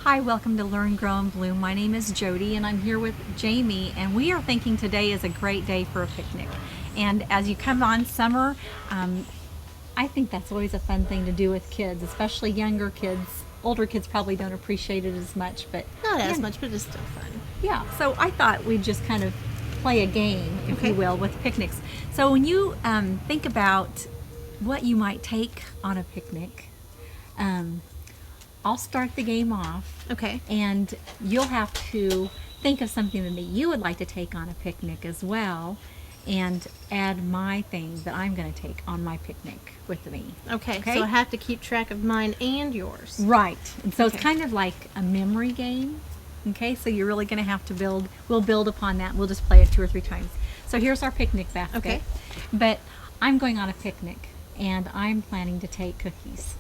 Hi, welcome to Learn, Grow, and Bloom. My name is Jodi, and I'm here with Jamie, and we are thinking today is a great day for a picnic. And as you come on summer, I think that's always a fun thing to do with kids, especially younger kids. Older kids probably don't appreciate it as much, but Not as much, but it's still fun. yeah. So I thought we'd just kind of play a game, if you will, with picnics. So when you think about what you might take on a picnic, I'll start the game off. Okay. And you'll have to think of something that you would like to take on a picnic as well, and add my thing that I'm going to take on my picnic with me. Okay. So I have to keep track of mine and yours. Right. And so it's Okay. kind of like a memory game. Okay, so you're really going to have to we'll build upon that. We'll just play it 2 or 3 times. So here's our picnic basket. Okay. But I'm going on a picnic, and I'm planning to take cookies.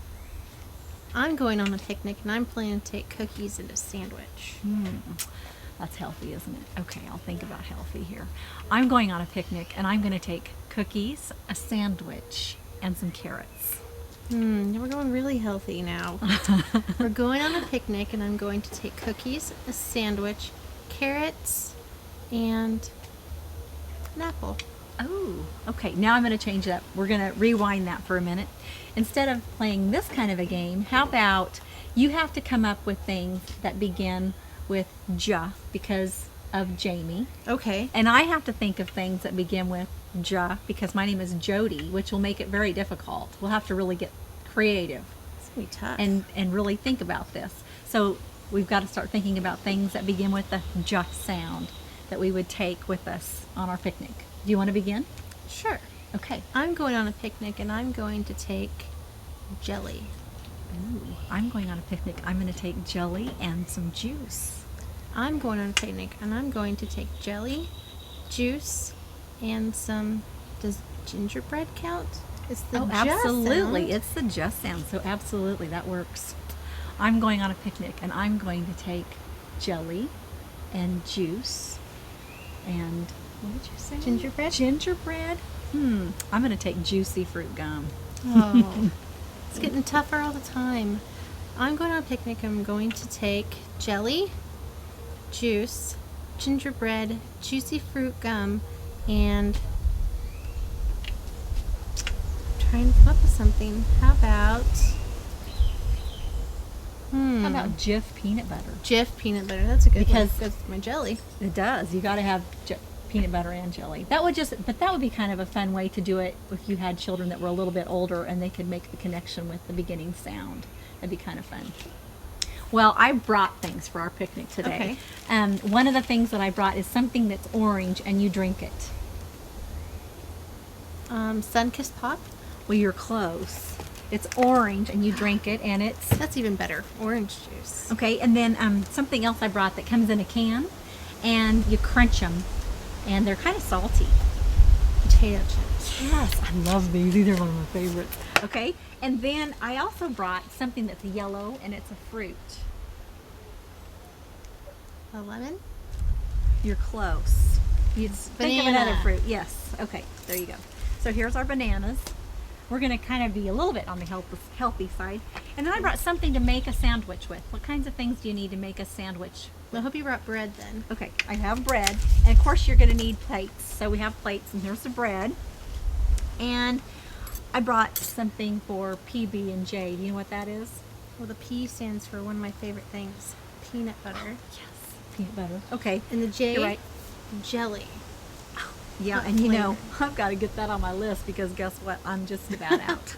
I'm going on a picnic and I'm planning to take cookies and a sandwich. That's healthy, isn't it? Okay, I'll think about healthy here. I'm going on a picnic, and I'm going to take cookies, a sandwich, and some carrots. We're going really healthy now. We're going on a picnic and I'm going to take cookies, a sandwich, carrots, and an apple. Oh, okay. Now I'm going to change it up. We're going to rewind that for a minute. Instead of playing this kind of a game, how about you have to come up with things that begin with J because of Jamie. Okay. And I have to think of things that begin with J because my name is Jodi, which will make it very difficult. We'll have to really get creative It's going to be tough. and really think about this. So we've got to start thinking about things that begin with the J sound that we would take with us on our picnic. Do you want to begin? Sure. Okay. I'm going on a picnic and I'm going to take jelly. Ooh, I'm going on a picnic. I'm going to take jelly and some juice. I'm going on a picnic and I'm going to take jelly, juice, and some. Does gingerbread count? It's the Oh, just absolutely. sound. It's the just sound. So absolutely, that works. I'm going on a picnic, and I'm going to take jelly and juice and what did you say? Gingerbread? Gingerbread. I'm going to take juicy fruit gum. Oh, it's getting tougher all the time. I'm going on a picnic. I'm going to take jelly, juice, gingerbread, juicy fruit gum, and trying to come up with something. How about How about Jif peanut butter? Jif peanut butter? That's a good Because- one. Goes with my jelly. It does. You got to have peanut butter and jelly. That would be kind of a fun way to do it if you had children that were a little bit older and they could make the connection with the beginning sound. That'd be kind of fun. Well, I brought things for our picnic today. One of the things that I brought is something that's orange and you drink it. Sun-kissed pop. Well, you're close. It's orange and you drink it, and it's That's even better. Orange juice. okay. And then something else I brought that comes in a can, and you crunch them, and they're kind of salty. Potato chips. Yes, I love these. These are one of my favorites. Okay, and then I also brought something that's yellow and it's a fruit. A lemon. You're close. You think of another Banana. fruit. Yes. Okay, there you go. So here's our bananas. We're going to kind of be a little bit on the healthy side. And then I brought something to make a sandwich with. What kinds of things do you need to make a sandwich? I hope you brought bread then. Okay, I have bread, and of course you're going to need plates. So we have plates, and here's the bread. And I brought something for PB and J. Do you know what that is? Well, the P stands for one of my favorite things, peanut butter. Yes, peanut butter. Okay, And the J, you're right. jelly. Yeah, What and you know, flavor? I've got to get that on my list because guess what? I'm just about out.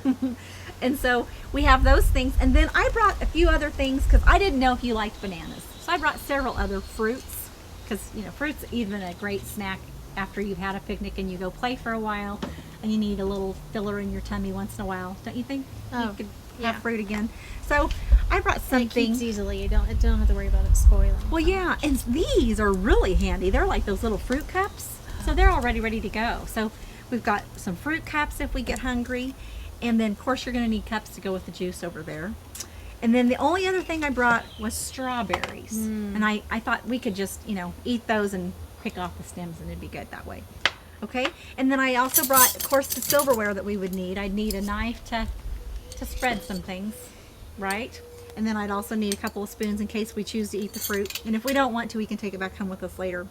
And so we have those things. And then I brought a few other things because I didn't know if you liked bananas. So I brought several other fruits because, you know, fruit's even a great snack after you've had a picnic and you go play for a while and you need a little filler in your tummy once in a while. Don't you think? Oh, You could yeah. have fruit again. So I brought And it something. keeps easily. You don't have to worry about it spoiling. Well, yeah, and these are really handy. They're like those little fruit cups, so they're already ready to go. So we've got some fruit cups if we get hungry, and then of course you're going to need cups to go with the juice over there. And then the only other thing I brought was strawberries, and I thought we could just, you know, eat those and pick off the stems, and it'd be good that way. Okay, and then I also brought, of course, the silverware that we would need. I'd need a knife to spread some things, right? And then I'd also need a couple of spoons in case we choose to eat the fruit. And if we don't want to, we can take it back home with us later.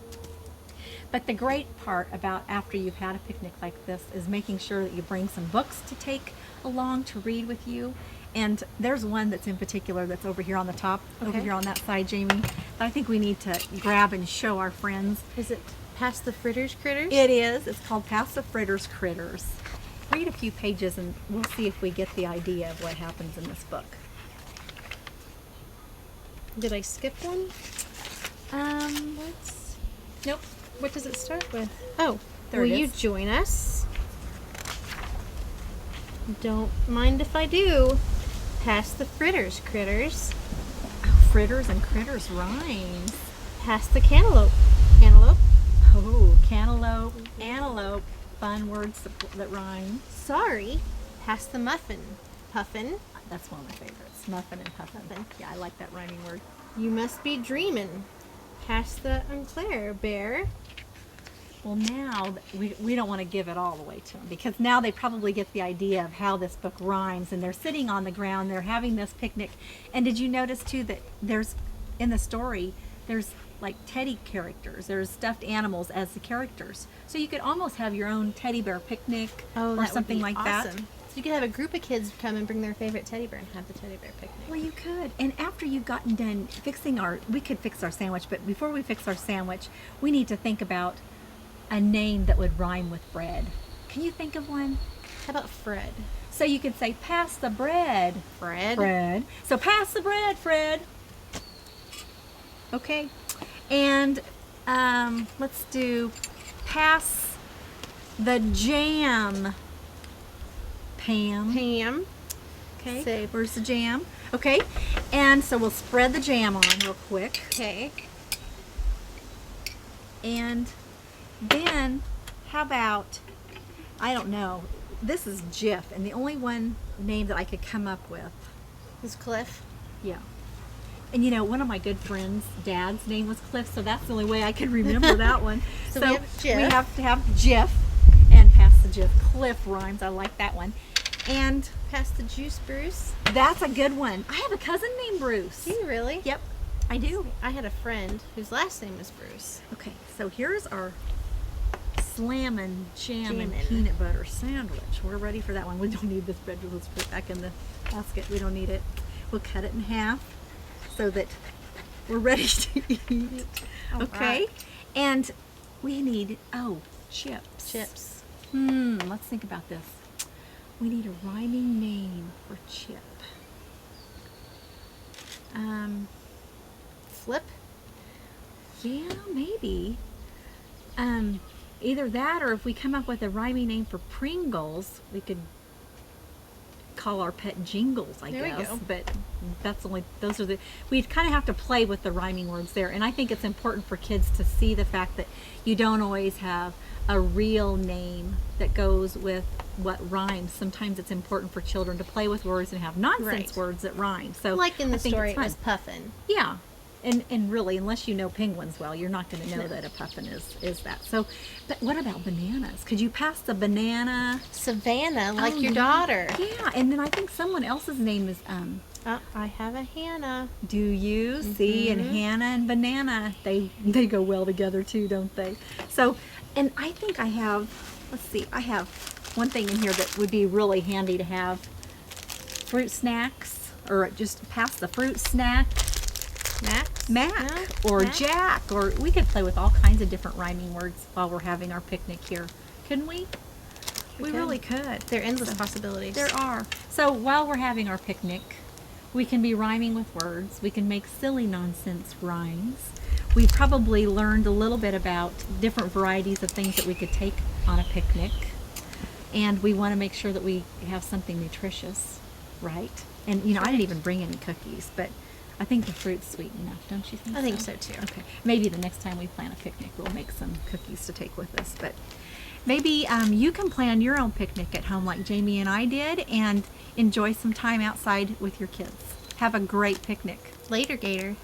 But the great part about after you've had a picnic like this is making sure that you bring some books to take along to read with you. And there's one that's in particular that's over here on the top, over here on that side, Jamie, that I think we need to grab and show our friends. Is it Past the Fritters Critters? It is. It's called Past the Fritters Critters. Read a few pages and we'll see if we get the idea of what happens in this book. Did I skip one? Nope. What does it start with? Oh, There will it you is. join us? Don't mind if I do. Past the Fritters Critters. Oh, fritters and critters rhymes. Past the Cantaloupe. Cantaloupe. Oh, cantaloupe, antelope. Fun words that rhyme. Sorry. Past the Muffin. Puffin. That's one of my favorites. Muffin and puffin. Yeah, I like that rhyming word. You must be dreamin'. Past the Unclair Bear. Well, now we don't want to give it all away to them because now they probably get the idea of how this book rhymes, and they're sitting on the ground, they're having this picnic. And did you notice too that there's in the story there's like teddy characters, there's stuffed animals as the characters, so you could almost have your own teddy bear picnic or something like that. So you could have a group of kids come and bring their favorite teddy bear and have the teddy bear picnic. Well, you could. And after you've gotten done fixing we could fix our sandwich, but before we fix our sandwich, we need to think about a name that would rhyme with bread. Can you think of one? How about Fred? So you could say, pass the bread. Fred. Fred. So pass the bread, Fred. Okay. And let's do pass the jam, Pam. Pam. Okay. Say- Where's the jam? Okay. And so we'll spread the jam on real quick. Okay. And then, how about, I don't know, this is Jif, and the only one name that I could come up with. Is Cliff. Yeah. And you know, one of my good friends' dad's name was Cliff, so that's the only way I could remember that one. So we have Jif. We have to have Jif and pass the Jif. Cliff rhymes, I like that one. And Past the Juice Bruce. that's a good one. I have a cousin named Bruce. Do you really? Yep, I do. I had a friend whose last name was Bruce. Okay, so here's our slammin' jam and Jammin'. peanut butter sandwich. We're ready for that one. We don't need this bread. Let's put it back in the basket. We don't need it. We'll cut it in half so that we're ready to eat. All Okay, right. and we need, chips. Chips. Let's think about this. We need a rhyming name for chip. Flip. Yeah, maybe. Either that, or if we come up with a rhyming name for Pringles, we could call our pet Jingles, I There we guess. go. But we'd kind of have to play with the rhyming words there. And I think it's important for kids to see the fact that you don't always have a real name that goes with what rhymes. Sometimes it's important for children to play with words and have nonsense Right. words that rhyme. So Like in I the think story, it's it was fun. Puffin. Yeah. And really, unless you know penguins well, you're not going to know that a puffin is that. So, but what about bananas? Could you pass the banana? Savannah, like Oh, your yeah. daughter. Yeah, and then I think someone else's name is I have a Hannah. do you see? And Hannah and banana, they go well together too, don't they? So, and I think I have, I have one thing in here that would be really handy to have. Fruit snacks, or just pass the fruit snack. Mac or Mac. Jack, or we could play with all kinds of different rhyming words while we're having our picnic here, couldn't we? We could. really could. There are endless possibilities. There are. So while we're having our picnic, we can be rhyming with words. We can make silly nonsense rhymes. We probably learned a little bit about different varieties of things that we could take on a picnic. And we want to make sure that we have something nutritious, right? And you know, I didn't even bring any cookies, but I think the fruit's sweet enough, don't you think? I think so too. Okay, maybe the next time we plan a picnic, we'll make some cookies to take with us. But maybe you can plan your own picnic at home like Jamie and I did and enjoy some time outside with your kids. Have a great picnic. Later, Gator.